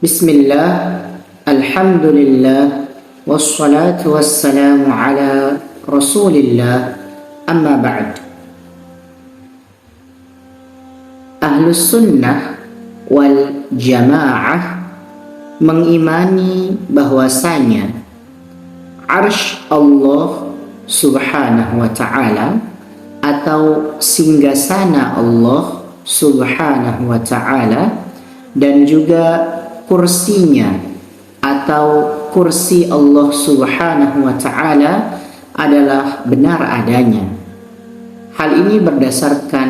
Bismillah, alhamdulillah, wassalatu wassalamu ala rasulillah, amma ba'd. Ahlus sunnah wal jamaah mengimani bahwasanya arsy Allah subhanahu wa ta'ala atau singgasana Allah subhanahu wa ta'ala dan juga kursinya atau kursi Allah subhanahu wa ta'ala adalah benar adanya. Hal ini berdasarkan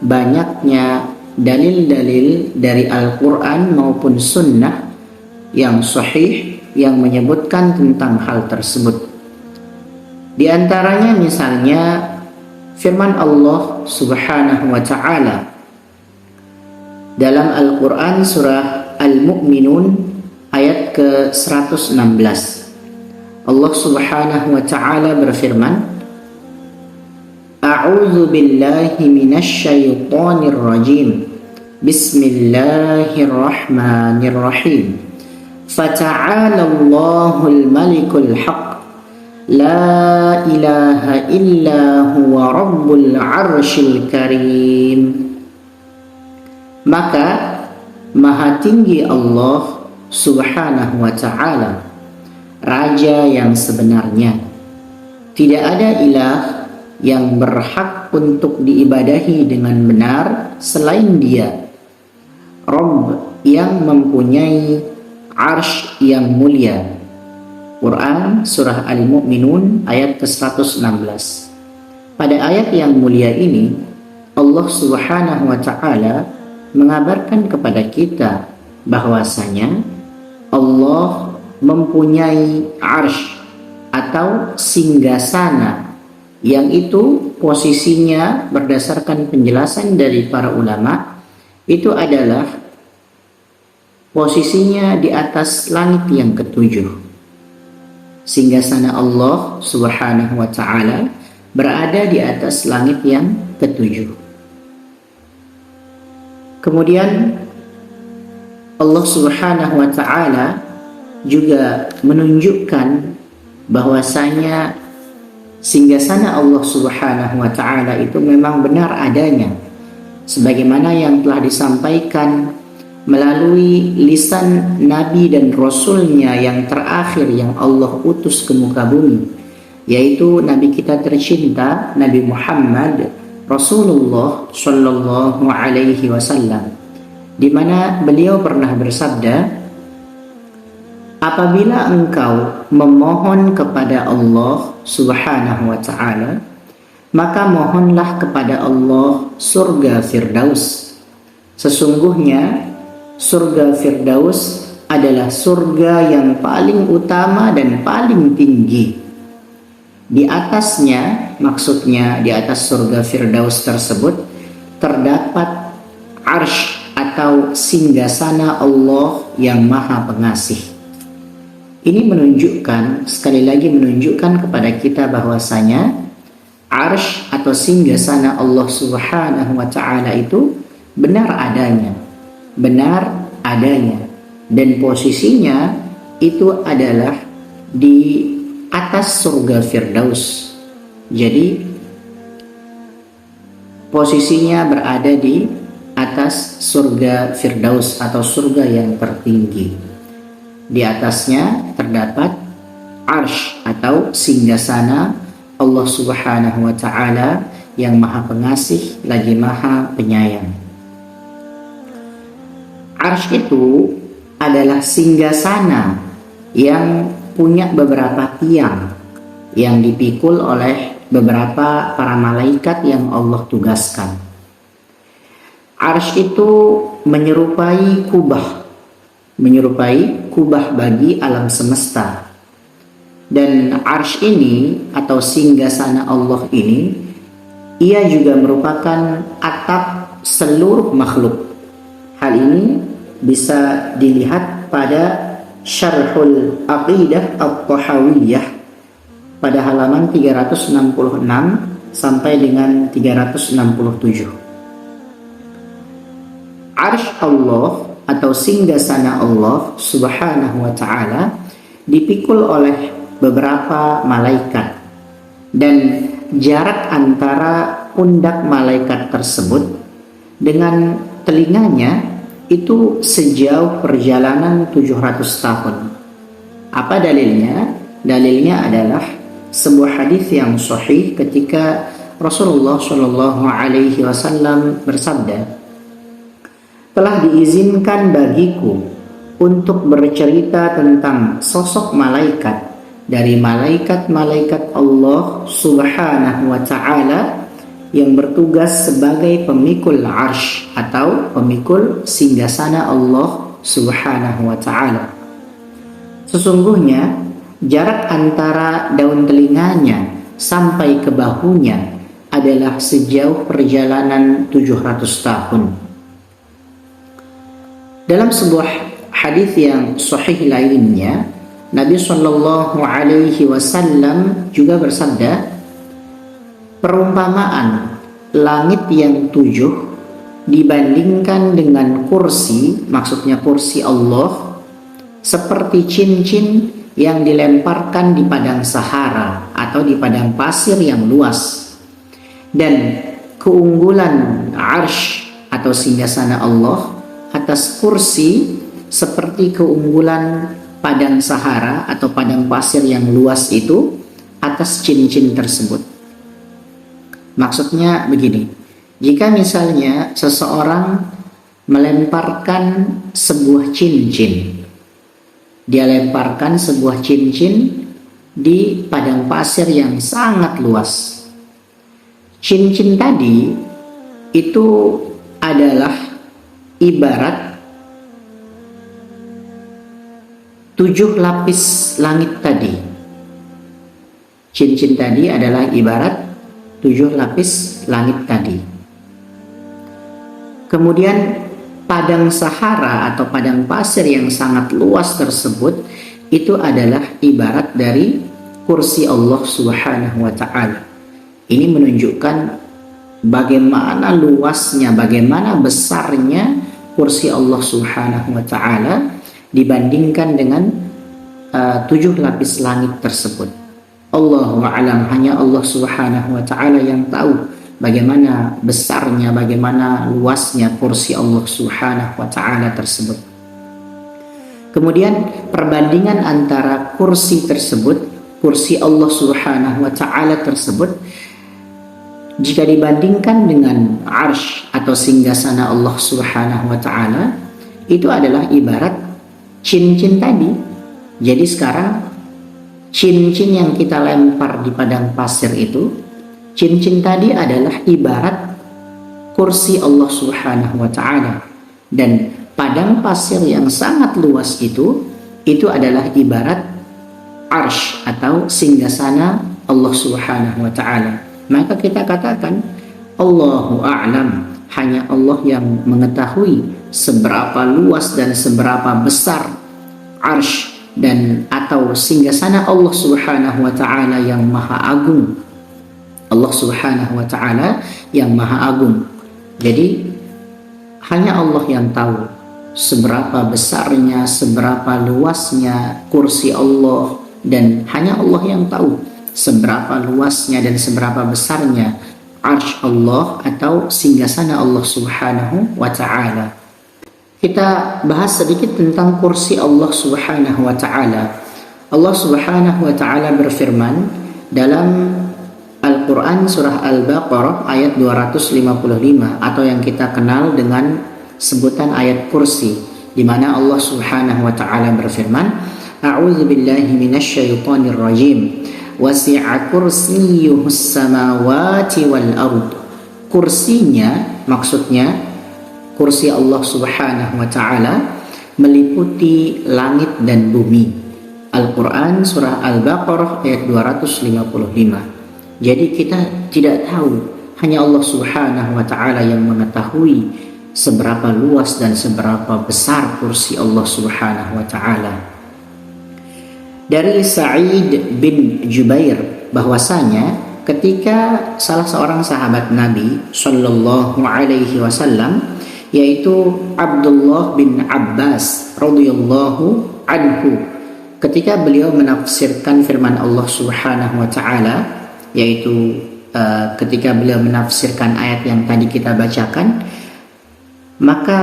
banyaknya dalil-dalil dari Al-Quran maupun sunnah yang sahih yang menyebutkan tentang hal tersebut. Di antaranya misalnya firman Allah subhanahu wa ta'ala dalam Al-Quran surah Al-Mu'minun ayat ke-116. Allah subhanahu wa ta'ala berfirman, A'udzu billahi minasy syaithanir rajim. Bismillahirrahmanirrahim. Fata'alallahul malikul haq. La ilaha illa huwa rabbul arsyil karim. Maka Maha tinggi Allah subhanahu wa ta'ala, Raja yang sebenarnya. Tidak ada ilah yang berhak untuk diibadahi dengan benar selain Dia, Rabb yang mempunyai arsy yang mulia. Quran surah Al-Mu'minun ayat ke-116. Pada ayat yang mulia ini Allah subhanahu wa ta'ala mengabarkan kepada kita bahwasanya Allah mempunyai arsy atau singgasana, yang itu posisinya berdasarkan penjelasan dari para ulama itu adalah posisinya di atas langit yang ketujuh. Singgasana Allah subhanahu wa ta'ala berada di atas langit yang ketujuh. Kemudian Allah subhanahu wa ta'ala juga menunjukkan bahwasanya singgasana Allah subhanahu wa ta'ala itu memang benar adanya, sebagaimana yang telah disampaikan melalui lisan Nabi dan Rasulnya yang terakhir yang Allah utus ke muka bumi, yaitu Nabi kita tercinta Nabi Muhammad Rasulullah Shallallahu Alaihi Wasallam, di mana beliau pernah bersabda, apabila engkau memohon kepada Allah Subhanahu Wa Taala, maka mohonlah kepada Allah surga Firdaus. Sesungguhnya surga Firdaus adalah surga yang paling utama dan paling tinggi. Di atasnya, maksudnya di atas surga Firdaus tersebut terdapat arsy atau singgasana Allah yang maha pengasih. Ini menunjukkan, sekali lagi menunjukkan kepada kita bahwasanya arsy atau singgasana Allah subhanahu wa ta'ala itu benar adanya, dan posisinya itu adalah di atas surga Firdaus. Jadi posisinya berada di atas surga Firdaus atau surga yang tertinggi. Di atasnya terdapat arsy atau singgasana Allah subhanahu wa ta'ala yang maha pengasih lagi maha penyayang. Arsy itu adalah singgasana yang punya beberapa tiang yang dipikul oleh beberapa para malaikat yang Allah tugaskan. Arsy itu menyerupai kubah bagi alam semesta. Dan arsy ini atau singgasana Allah ini, ia juga merupakan atap seluruh makhluk. Hal ini bisa dilihat pada Syarhul Aqidah At-Tahawiyah pada halaman 366 sampai dengan 367. Arsy Allah atau singgasana Allah Subhanahu wa taala dipikul oleh beberapa malaikat, dan jarak antara pundak malaikat tersebut dengan telinganya itu sejauh perjalanan 700 tahun. Apa dalilnya? Dalilnya adalah sebuah hadis yang sahih ketika Rasulullah Shallallahu Alaihi Wasallam bersabda, telah diizinkan bagiku untuk bercerita tentang sosok malaikat dari malaikat-malaikat Allah Subhanahu wa taala yang bertugas sebagai pemikul arsy atau pemikul singgasana Allah Subhanahu wa taala. Sesungguhnya jarak antara daun telinganya sampai ke bahunya adalah sejauh perjalanan 700 tahun. Dalam sebuah hadis yang sahih lainnya, Nabi Shallallahu Alaihi Wasallam juga bersabda, perumpamaan langit yang 7 dibandingkan dengan kursi, maksudnya kursi Allah, seperti cincin yang dilemparkan di padang Sahara atau di padang pasir yang luas. Dan keunggulan arsy atau singgasana Allah atas kursi seperti keunggulan padang Sahara atau padang pasir yang luas itu atas cincin tersebut. Maksudnya begini, jika misalnya seseorang melemparkan sebuah cincin, dia lemparkan sebuah cincin di padang pasir yang sangat luas. Cincin tadi itu adalah ibarat 7 lapis langit tadi. Cincin tadi adalah ibarat 7 lapis langit tadi. Kemudian padang Sahara atau padang pasir yang sangat luas tersebut itu adalah ibarat dari kursi Allah Subhanahu wa taala. Ini menunjukkan bagaimana luasnya, bagaimana besarnya kursi Allah Subhanahu wa taala dibandingkan dengan 7 lapis langit tersebut. Allahu a'lam, hanya Allah Subhanahu wa taala yang tahu bagaimana besarnya, bagaimana luasnya kursi Allah Subhanahu wa taala tersebut. Kemudian perbandingan antara kursi tersebut, kursi Allah Subhanahu wa taala tersebut, jika dibandingkan dengan arsy atau singgasana Allah Subhanahu wa taala, itu adalah ibarat cincin tadi. Jadi sekarang cincin yang kita lempar di padang pasir itu, cincin tadi adalah ibarat kursi Allah Subhanahu wa taala, dan padang pasir yang sangat luas itu adalah ibarat arsy atau singgasana Allah Subhanahu wa taala. Maka kita katakan Allahu a'lam, hanya Allah yang mengetahui seberapa luas dan seberapa besar arsy dan atau singgasana Allah Subhanahu wa taala yang maha agung. Allah Subhanahu wa taala yang maha agung. Jadi hanya Allah yang tahu seberapa besarnya, seberapa luasnya kursi Allah, dan hanya Allah yang tahu seberapa luasnya dan seberapa besarnya arsy Allah atau singgasana Allah Subhanahu wa taala. Kita bahas sedikit tentang kursi Allah Subhanahu wa taala. Allah Subhanahu wa taala berfirman dalam Al-Quran surah Al-Baqarah ayat 255 atau yang kita kenal dengan sebutan ayat kursi, di mana Allah Subhanahu wa taala berfirman, A'udzu billahi minasyaitonir rajim. Wasi'a kursiyyuhus samawati wal ard. Kursinya, maksudnya kursi Allah Subhanahu wa taala meliputi langit dan bumi. Al-Quran surah Al-Baqarah ayat 255. Jadi kita tidak tahu, hanya Allah Subhanahu wa taala yang mengetahui seberapa luas dan seberapa besar kursi Allah Subhanahu wa taala. Dari Sa'id bin Jubair bahwasanya ketika salah seorang sahabat Nabi Shallallahu alaihi wasallam yaitu Abdullah bin Abbas radhiyallahu anhu, ketika beliau menafsirkan firman Allah Subhanahu wa taala, yaitu ketika beliau menafsirkan ayat yang tadi kita bacakan, maka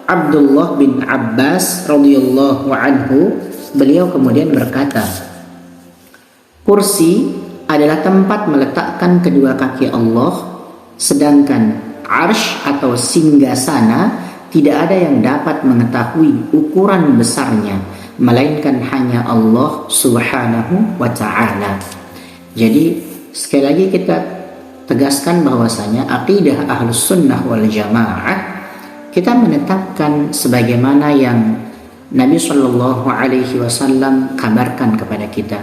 Abdullah bin Abbas radhiyallahu anhu beliau kemudian berkata, kursi adalah tempat meletakkan kedua kaki Allah, sedangkan arsy atau singgasana tidak ada yang dapat mengetahui ukuran besarnya melainkan hanya Allah Subhanahu wa taala. Jadi sekali lagi kita tegaskan bahwasanya akidah Ahlus Sunnah wal Jamaah, kita menetapkan sebagaimana yang Nabi Shallallahu Alaihi Wasallam kabarkan kepada kita.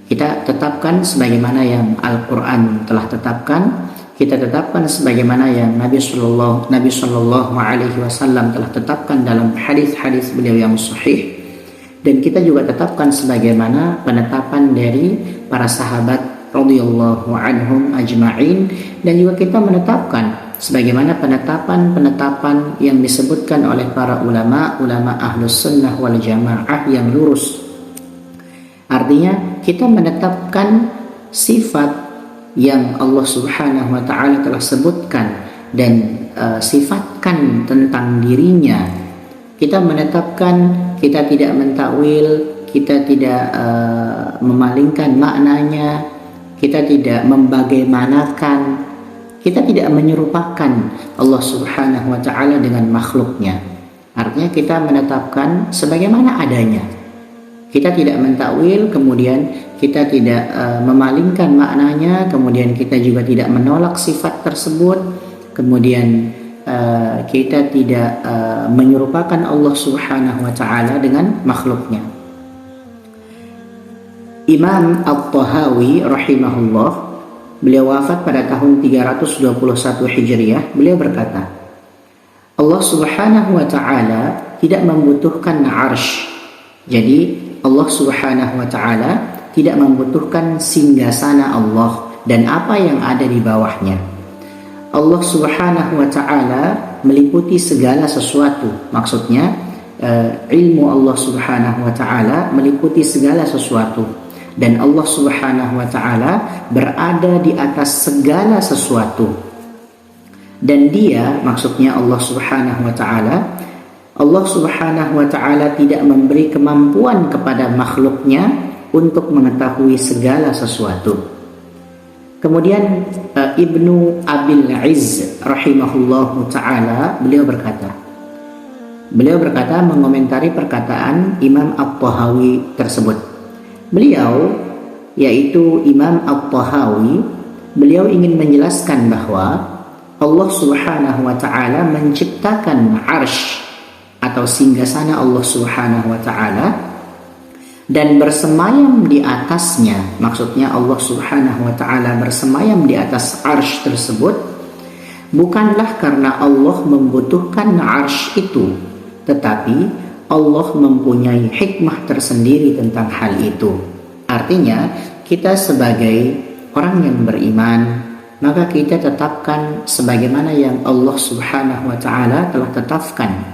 Kita tetapkan sebagaimana yang Al-Quran telah tetapkan. Kita tetapkan sebagaimana yang Nabi Shallallahu Alaihi Wasallam telah tetapkan dalam hadis-hadis beliau yang sahih. Dan kita juga tetapkan sebagaimana penetapan dari para sahabat radhiyallahu anhum ajma'in, dan juga kita menetapkan sebagaimana penetapan yang disebutkan oleh para ulama Ahlus Sunnah wal Jamaah yang lurus. Artinya kita menetapkan sifat yang Allah Subhanahu wa taala telah sebutkan dan sifatkan tentang dirinya. Kita menetapkan, kita tidak mentakwil, kita tidak memalingkan maknanya, kita tidak membagaimanakan, kita tidak menyerupakan Allah Subhanahu wa taala dengan makhluknya. Artinya kita menetapkan sebagaimana adanya. Kita tidak mentakwil, kemudian kita tidak memalingkan maknanya, kemudian kita juga tidak menolak sifat tersebut, kemudian kita tidak menyerupakan Allah Subhanahu wa taala dengan makhluknya. Imam At-Tahawi rahimahullah, beliau wafat pada tahun 321 Hijriah. Beliau berkata, Allah Subhanahu wa taala tidak membutuhkan arsy. Jadi Allah Subhanahu wa taala tidak membutuhkan singgasana Allah dan apa yang ada di bawahnya. Allah Subhanahu wa taala meliputi segala sesuatu. Maksudnya ilmu Allah Subhanahu wa taala meliputi segala sesuatu. Dan Allah Subhanahu wa taala berada di atas segala sesuatu. Dan dia, maksudnya Allah Subhanahu wa taala tidak memberi kemampuan kepada makhluknya untuk mengetahui segala sesuatu. Kemudian Ibnu Abil Izz rahimahullahu taala beliau berkata mengomentari perkataan Imam At-Tahawi tersebut. Beliau, yaitu Imam At-Tahawi, beliau ingin menjelaskan bahwa Allah Subhanahu wa taala menciptakan arsy atau singgasana Allah Subhanahu wa taala dan bersemayam di atasnya. Maksudnya Allah Subhanahu wa taala bersemayam di atas arsy tersebut bukanlah karena Allah membutuhkan arsy itu, tetapi Allah mempunyai hikmah tersendiri tentang hal itu. Artinya, kita sebagai orang yang beriman, maka kita tetapkan sebagaimana yang Allah Subhanahu wa taala telah tetapkan.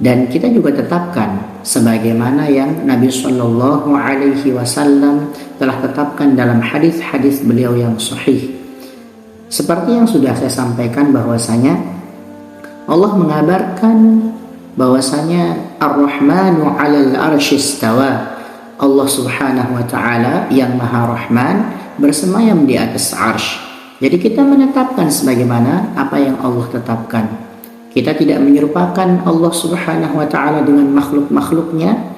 Dan kita juga tetapkan sebagaimana yang Nabi Shallallahu Alaihi Wasallam telah tetapkan dalam hadis-hadis beliau yang sahih. Seperti yang sudah saya sampaikan bahwasanya Allah mengabarkan bahwasanya Ar-Rahmanu 'alal 'arsy istawa. Allah Subhanahu wa taala yang Maha Rahman bersemayam di atas arsy. Jadi kita menetapkan sebagaimana apa yang Allah tetapkan. Kita tidak menyerupakan Allah Subhanahu wa taala dengan makhluk-makhluknya.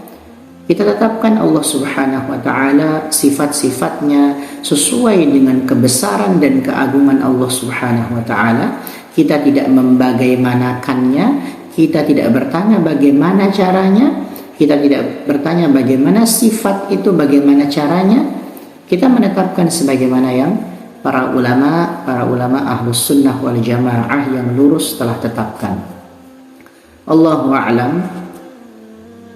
Kita tetapkan Allah Subhanahu wa taala sifat-sifatnya sesuai dengan kebesaran dan keagungan Allah Subhanahu wa taala. Kita tidak membagaimanakannya, kita tidak bertanya bagaimana caranya, kita tidak bertanya bagaimana sifat itu, bagaimana caranya. Kita menetapkan sebagaimana yang para ulama Ahlus Sunnah wal Jamaah yang lurus telah tetapkan. Allahu a'lam.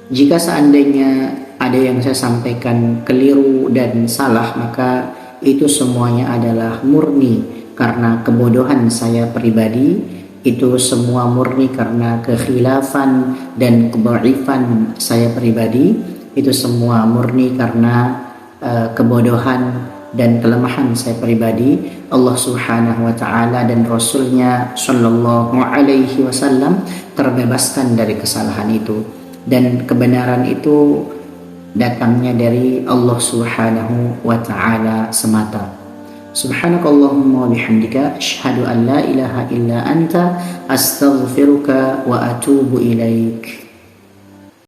Jika seandainya ada yang saya sampaikan keliru dan salah, maka itu semuanya adalah murni karena kebodohan saya pribadi. itu semua murni karena kekhilafan dan kedhaifan saya pribadi, itu semua murni karena kebodohan dan kelemahan saya pribadi. Allah Subhanahu wa taala dan Rasulnya Shallallahu alaihi wasallam terbebaskan dari kesalahan itu, dan kebenaran itu datangnya dari Allah Subhanahu wa taala semata. Subhanakallahumma wa bihamdika asyhadu an la ilaha illa anta astaghfiruka wa atubu ilaik.